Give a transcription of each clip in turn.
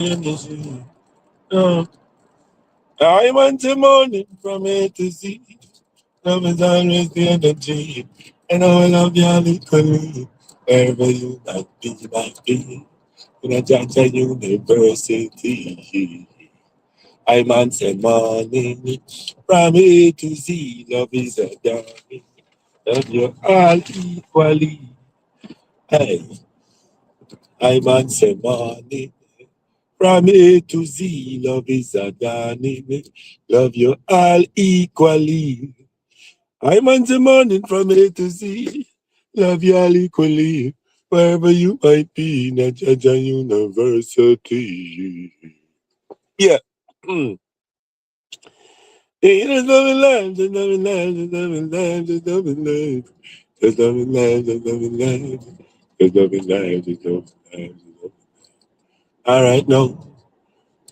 energy. Oh, I want the morning from A to Z. Love is always the energy. And I will love you all equally. Wherever you might be. In a Jaja University. I man say morning from A to Z. Love is a journey. Love you all equally. Hey, I man say morning. From A to Z, love is a dawning. Love you all equally. I'm on the morning from A to Z. Love you all equally. Wherever you might be in a Jaja University. Yeah. There's loving lives, there's loving lives, there's loving lives, there's loving lives. There's loving lives, there's loving lives. There's loving lives, there's loving lives. All right, now.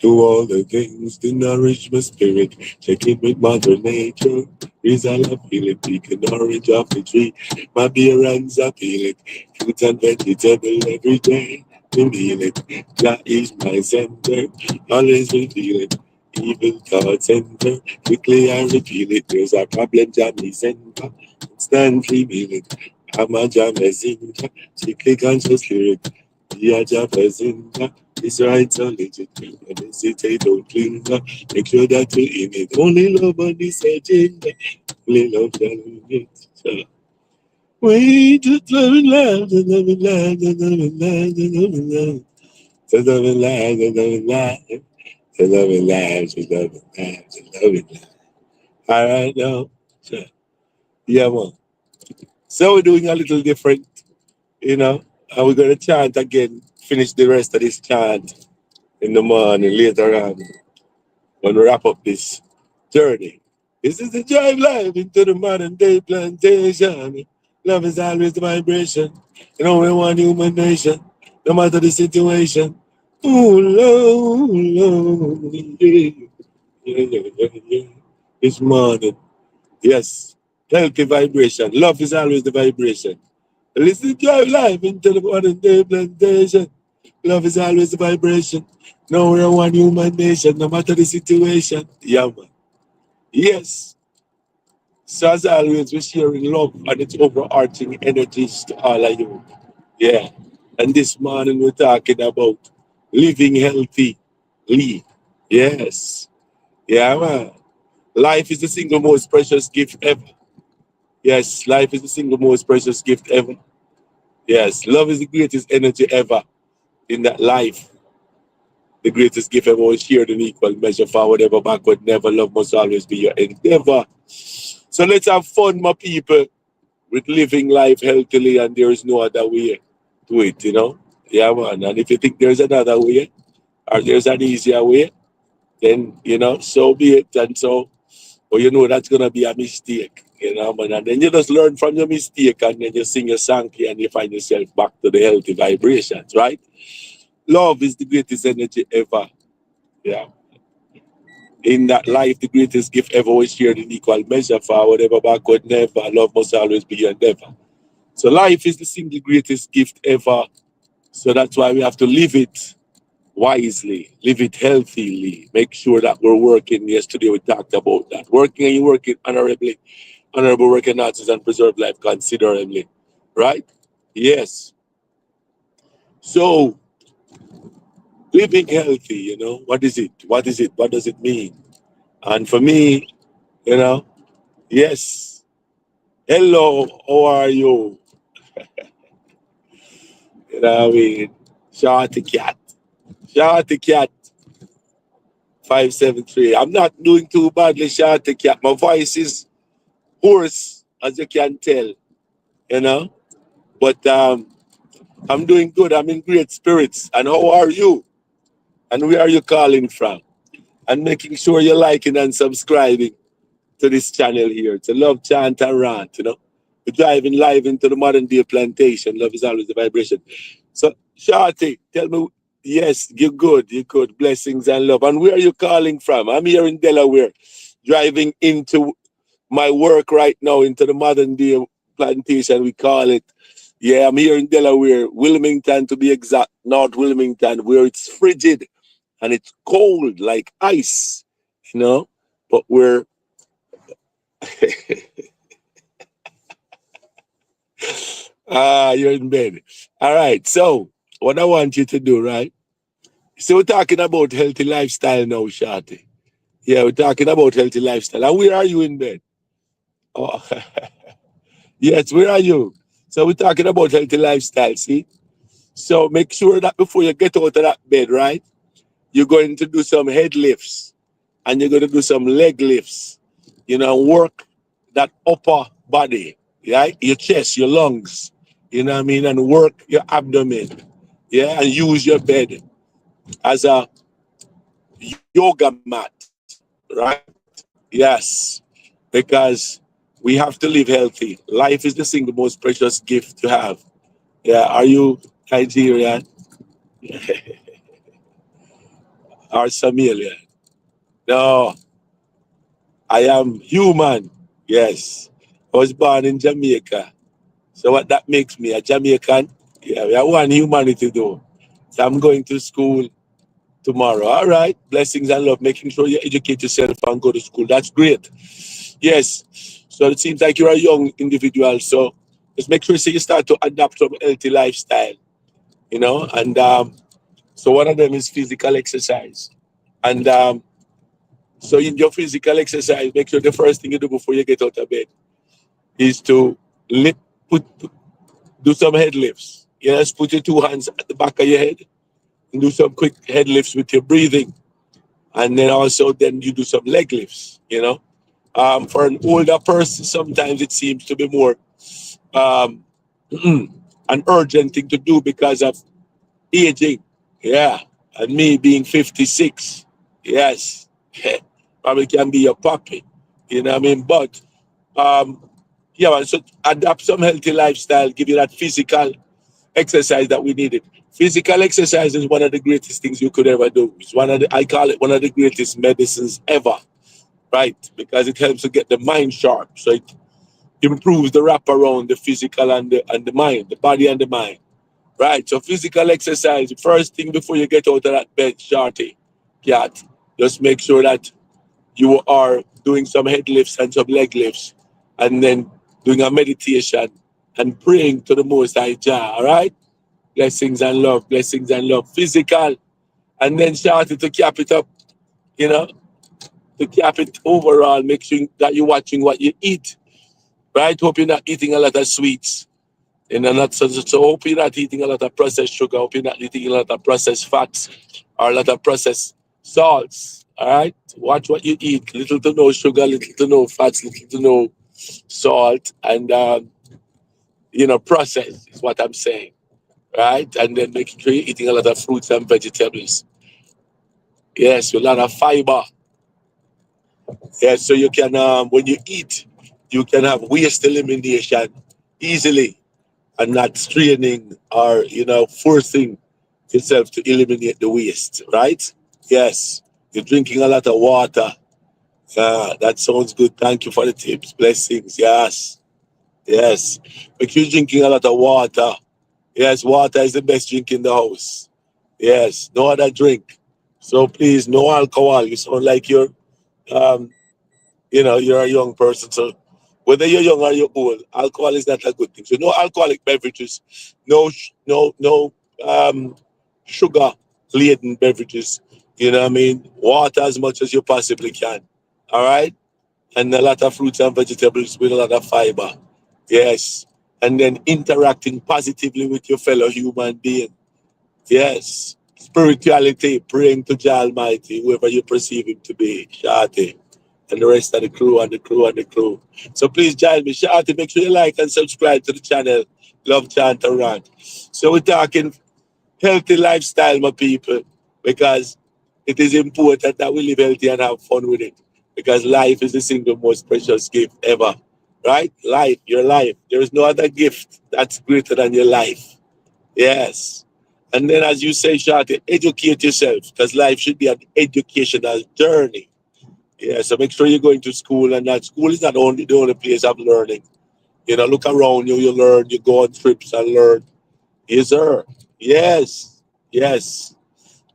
Do all the things to nourish my spirit. Check in with Mother Nature. Is all I feel it. Pick an orange off the tree. My beer runs I feel it. Fruit and vegetable every day. We feel it. That is my center. Always reveal it. Evil thoughts center. Quickly I reveal it. There's a problem, Jammy center. Instantly feel it. I'm a Jammy center. Strictly conscious lyric. Yeah, Jammy center. It's right, so legit. And hesitate, don't linger. Make sure that you're in it. Only love on this agenda. Only love shall win it. We just loving lives, and loving lives, and loving lives, and loving lives. And loving lives, and loving lives. And loving lives, and loving lives, and loving lives. All right, now. Sure. Yeah, man. So we're doing a little different, you know. And we're going to chant again, finish the rest of this chant in the morning later on. When we wrap up this journey. This is the drive life into the modern day plantation. Love is always the vibration. You know, we want human nation, no matter the situation. Ooh, love, yeah, yeah. This morning, yes, healthy vibration. Love is always the vibration. Listen, drive life into the modern day plantation. Love is always the vibration. No, we're one human nation, no matter the situation. Yeah, man. Yes. So as always, we're sharing love and its overarching energies to all of you. Yeah. And this morning we're talking about living healthy. Yes. Yeah, man. Life is the single most precious gift ever. Yes, life is the single most precious gift ever. Yes, love is the greatest energy ever in that life. The greatest gift ever was shared in equal measure for whatever backward never. Love must always be your endeavor. So let's have fun, my people, with living life healthily, and there is no other way to it, you know? Yeah, man. And if you think there's another way or there's an easier way, then, you know, so be it. And so, or you know, that's going to be a mistake, you know, man. And then you just learn from your mistake and then you sing your song and you find yourself back to the healthy vibrations, right? Love is the greatest energy ever. Yeah. In that life, the greatest gift ever was shared in equal measure for whatever backward never. Love must always be your endeavor. So life is the single greatest gift ever. So that's why we have to live it wisely, live it healthily, make sure that we're working. Yesterday we talked about that. Working and you working honorably. Honorable working artists and preserve life considerably. Right? Yes. So living healthy, you know, what is it? What is it? What does it mean? And for me, you know, yes. Hello, how are you? You know what I mean? Shorty cat. Shorty cat 573. I'm not doing too badly, Shorty cat. My voice is hoarse, as you can tell, you know. But I'm doing good. I'm in great spirits. And how are you? And where are you calling from? And making sure you're liking and subscribing to this channel here. To Love Chant and Rant, you know. We're driving live into the modern day plantation. Love is always the vibration. So, Shorty, tell me, yes, you're good. You're good. Blessings and love. And where are you calling from? I'm here in Delaware, driving into my work right now, into the modern day plantation, we call it. Yeah, I'm here in Delaware, Wilmington to be exact, North Wilmington, where it's frigid. and it's cold like ice, you know. But we're you're in bed. All right. So what I want you to do, right? So we're talking about healthy lifestyle now, Shati. Yeah, we're talking about healthy lifestyle. And where are you in bed? Oh, yes, where are you? So we're talking about healthy lifestyle, see? So make sure that before you get out of that bed, right? You're going to do some head lifts and you're going to do some leg lifts, work that upper body, right? Your chest, your lungs, you know what I mean? And work your abdomen, yeah? And use your bed as a yoga mat, right? Yes, because we have to live healthy. Life is the single most precious gift to have. Yeah, are you Nigerian or Somalian? No, I am human. Yes, I was born in Jamaica. So what that makes me a Jamaican? Yeah, we have one humanity though. So I'm going to school tomorrow. All right, blessings and love. Making sure you educate yourself and go to school. That's great. Yes. So it seems like you're a young individual. So just make sure you start to adapt some healthy lifestyle. And so one of them is physical exercise. And so in your physical exercise, make sure the first thing you do before you get out of bed is to lift, do some head lifts. Yes, put your two hands at the back of your head and do some quick head lifts with your breathing. And then also then you do some leg lifts. For an older person, sometimes it seems to be more um, an urgent thing to do because of aging. Yeah. And me being 56. Yes. Probably can be a puppy. You know what I mean? But yeah, man, so adapt some healthy lifestyle, give you that physical exercise that we needed. Physical exercise is one of the greatest things you could ever do. It's I call it one of the greatest medicines ever, right? Because it helps to get the mind sharp. So it improves the wrap around the physical and the mind, the body and the mind. Right. So physical exercise, first thing before you get out of that bed, Shorty, cat, just make sure that you are doing some head lifts and some leg lifts and then doing a meditation and praying to the Most High Jah. All right. Blessings and love, blessings and love. Physical. And then Shorty to cap it up, you know, to cap it overall, make sure that you're watching what you eat. Right. Hope you're not eating a lot of sweets. Not so hope you're not eating a lot of processed sugar, hope you're not eating a lot of processed fats or a lot of processed salts. All right. Watch what you eat. Little to no sugar, little to no fats, little to no salt, and process is what I'm saying. Right? And then making sure you're eating a lot of fruits and vegetables. Yes, a lot of fiber. Yes, so you can when you eat, you can have waste elimination easily and not straining or forcing yourself to eliminate the waste, right? Yes, you're drinking a lot of water. That sounds good. Thank you for the tips. Blessings. Yes, yes. But you're drinking a lot of water. Yes, water is the best drink in the house. Yes, no other drink. So please, no alcohol. You sound like um, you're a young person. So whether you're young or you're old, alcohol is not a good thing. So no alcoholic beverages, no sugar laden beverages. You know what I mean? Water as much as you possibly can. All right? And a lot of fruits and vegetables with a lot of fiber. Yes. And then interacting positively with your fellow human being. Yes. Spirituality, praying to Jah Almighty, whoever you perceive him to be. Shati. And the rest of the crew and the crew and the crew. So please join me. Shati, make sure you like and subscribe to the channel. Love Chant and Rant. So we're talking healthy lifestyle, my people, because it is important that we live healthy and have fun with it. Because life is the single most precious gift ever. Right? Life, your life. There is no other gift that's greater than your life. Yes. And then, as you say, Shati, educate yourself because life should be an educational journey. Yeah, so make sure you're going to school and that school is not only the only place of learning. Look around you, you learn, you go on trips and learn. Yes, sir. Yes, yes.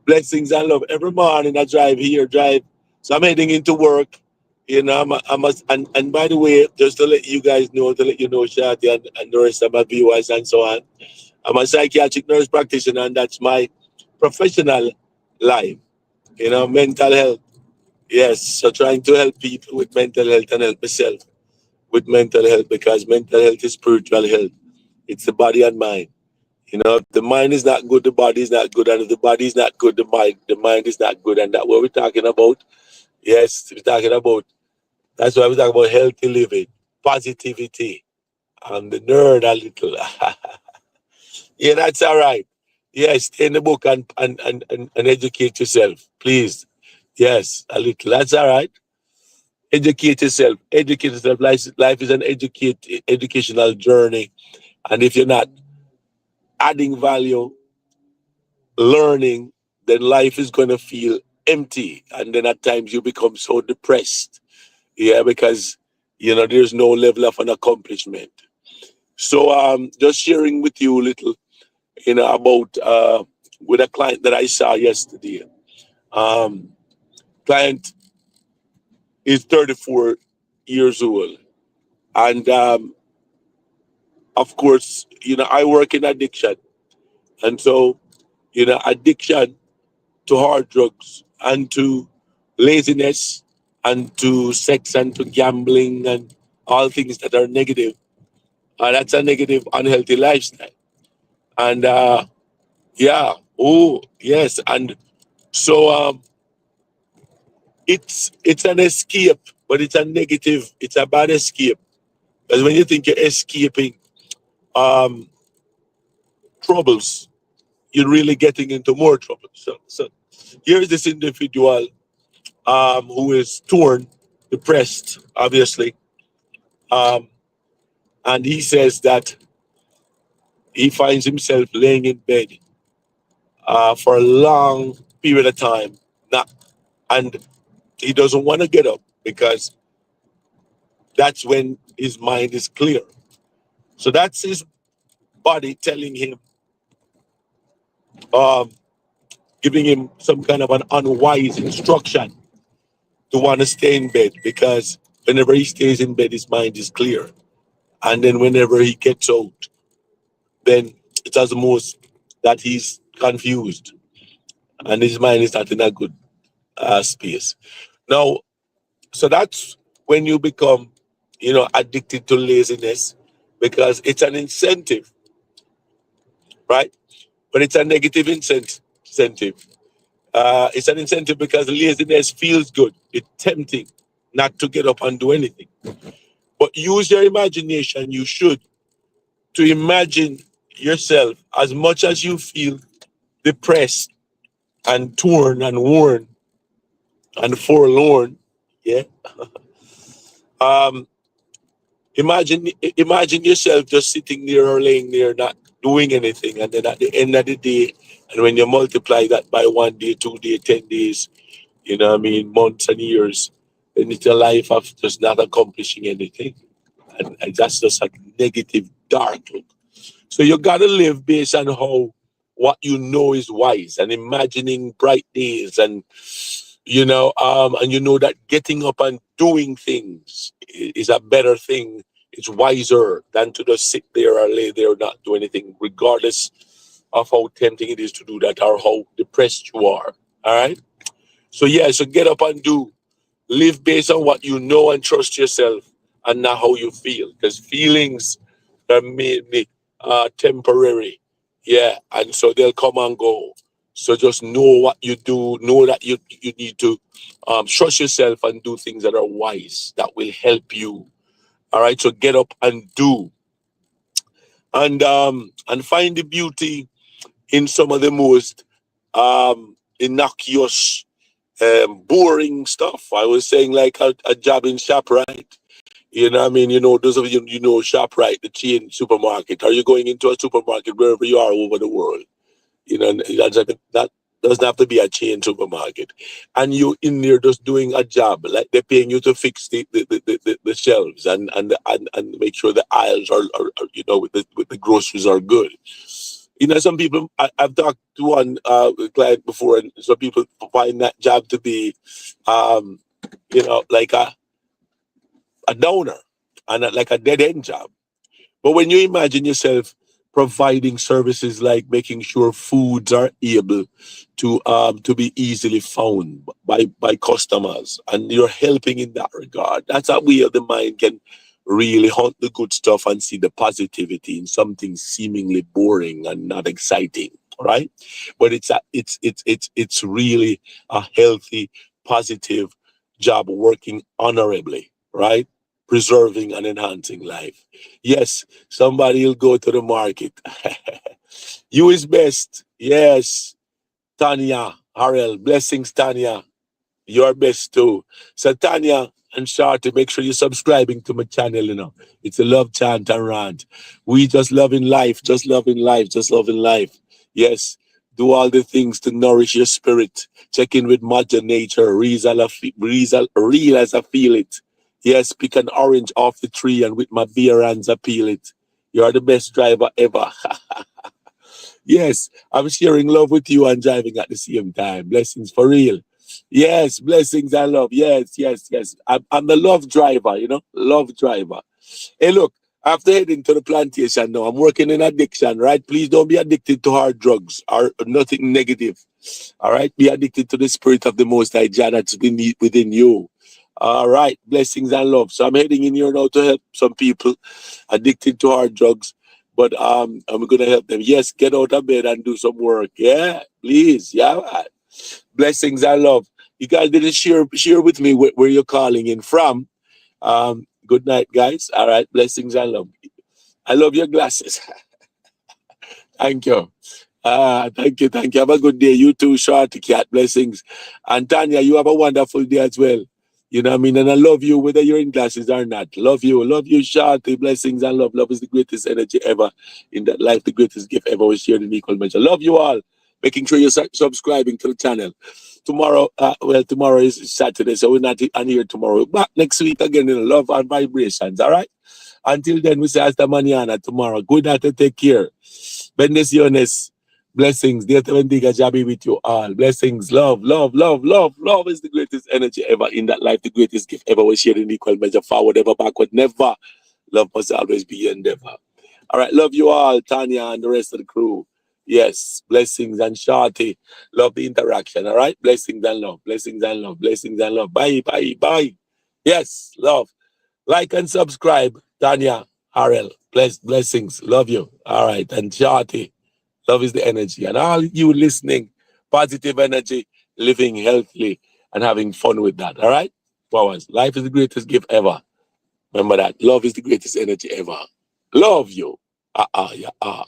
Blessings and love. Every morning I drive here, drive. So I'm heading into work. And by the way, just to let you guys know, to let you know, Shadi and the rest of my viewers and so on, I'm a psychiatric nurse practitioner, and that's my professional life. Mental health. Yes, so trying to help people with mental health and help myself with mental health, because mental health is spiritual health. It's the body and mind. If the mind is not good, the body is not good, and if the body is not good, the mind is not good, and that's what we're talking about. Yes, we're talking about. That's why we talk about healthy living, positivity. I'm the nerd a little. Yeah, that's all right. Yes, stay in the book and educate yourself, please. Yes, a little. That's all right. Educate yourself. Educate yourself. Life is an educational journey, and if you're not adding value, learning, then life is going to feel empty. And then at times you become so depressed. Yeah, because, there's no level of an accomplishment. So just sharing with you a little, about with a client that I saw yesterday. Um, Client is 34 years old. And of course, I work in addiction. And so, addiction to hard drugs and to laziness and to sex and to gambling and all things that are negative. That's a negative, unhealthy lifestyle. And yeah, oh yes, and so it's an escape, but it's a negative. It's a bad escape, because when you think you're escaping um, troubles, you're really getting into more trouble. So here's this individual who is torn, depressed, obviously. Um, and he says that he finds himself laying in bed for a long period of time, not, and he doesn't want to get up because that's when his mind is clear. So that's his body telling him, um, giving him some kind of an unwise instruction to want to stay in bed, because whenever he stays in bed, his mind is clear. And then whenever he gets out, then it's as most that he's confused and his mind is not in a good space. Now, so that's when you become, addicted to laziness, because it's an incentive, right? But it's a negative incentive. It's an incentive because laziness feels good. It's tempting not to get up and do anything. But use your imagination. You should, to imagine yourself, as much as you feel depressed and torn and worn and forlorn. Yeah. Um, imagine yourself just sitting there or laying there, not doing anything, and then at the end of the day, and when you multiply that by 1 day, 2 day, 10 days, months and years, then it's a life of just not accomplishing anything, and that's just a negative, dark look. So you gotta live based on how what you know is wise, and imagining bright days, and you know that getting up and doing things is a better thing. It's wiser than to just sit there or lay there not do anything, regardless of how tempting it is to do that or how depressed you are. All right. So yeah, so get up and do. Live based on what you know and trust yourself, and not how you feel, because feelings are mainly temporary. Yeah, and so they'll come and go. So just know what you do. Know that you need to trust yourself and do things that are wise, that will help you. All right. So get up and do, and find the beauty in some of the most innocuous, boring stuff. I was saying, like a job in ShopRite. You know what I mean? Those of you, ShopRite, the chain supermarket. Are you going into a supermarket wherever you are over the world? That doesn't have to be a chain supermarket. And you in there just doing a job, like they're paying you to fix the shelves and make sure the aisles are with the groceries are good. You know, some people, I've talked to one client before, and some people find that job to be, um, like a downer and like a dead end job. But when you imagine yourself providing services like making sure foods are able to be easily found by customers, and you're helping in that regard, that's how we of the mind can really hunt the good stuff and see the positivity in something seemingly boring and not exciting, right? But it's really a healthy, positive job working honorably, right? Preserving and enhancing life. Yes, somebody will go to the market. You is best. Yes, Tanya, Harel, blessings, Tanya. You're best too. So Tanya and Shorty, make sure you're subscribing to my channel, It's a love chant and rant. We just loving life, just loving life, just loving life. Yes. Do all the things to nourish your spirit. Check in with Mother Nature, real as I feel it. Yes, pick an orange off the tree and with my bare hands I peel it. You're the best driver ever. Yes, I'm sharing love with you and driving at the same time. Blessings for real. Yes, blessings and love. Yes, yes, yes. I'm the love driver, love driver. Hey, look, after heading to the plantation now, I'm working in addiction, right? Please don't be addicted to hard drugs or nothing negative. All right? Be addicted to the spirit of the Most High Jah that's within you. All right, blessings and love. So I'm heading in here now to help some people addicted to hard drugs, but I'm gonna help them. Yes, get out of bed and do some work. Yeah, please. Yeah, man. Blessings and love. You guys didn't share with me where you're calling in from. Good night, guys. All right, blessings and love. I love your glasses. Thank you. Thank you, thank you. Have a good day. You too, Shorty Cat. Blessings. And Tanya, you have a wonderful day as well. You know what I mean? And I love you whether you're in glasses or not. Love you, Shorty. Blessings and love. Love is the greatest energy ever in that life, the greatest gift ever was shared in equal measure. Love you all. Making sure you're subscribing to the channel. Tomorrow, tomorrow is Saturday, so we're not on here tomorrow. Back next week again in love and vibrations, all right? Until then, we say hasta mañana tomorrow. Good night and take care. Bendiciones. Blessings. Dear Tevendiga Jabi with you all. Blessings. Love, love, love, love. Love is the greatest energy ever in that life. The greatest gift ever was shared in equal measure. Forward, ever, backward, never. Love must always be your endeavor. All right. Love you all, Tanya and the rest of the crew. Yes. Blessings and Shorty. Love the interaction. All right. Blessings and love. Blessings and love. Blessings and love. Bye, bye, bye. Yes. Love. Like and subscribe, Tanya, Harel. Blessings. Love you. All right. And Shorty. Love is the energy. And all you listening, positive energy, living healthily, and having fun with that. All right? Flowers. Life is the greatest gift ever. Remember that. Love is the greatest energy ever. Love you. Yeah.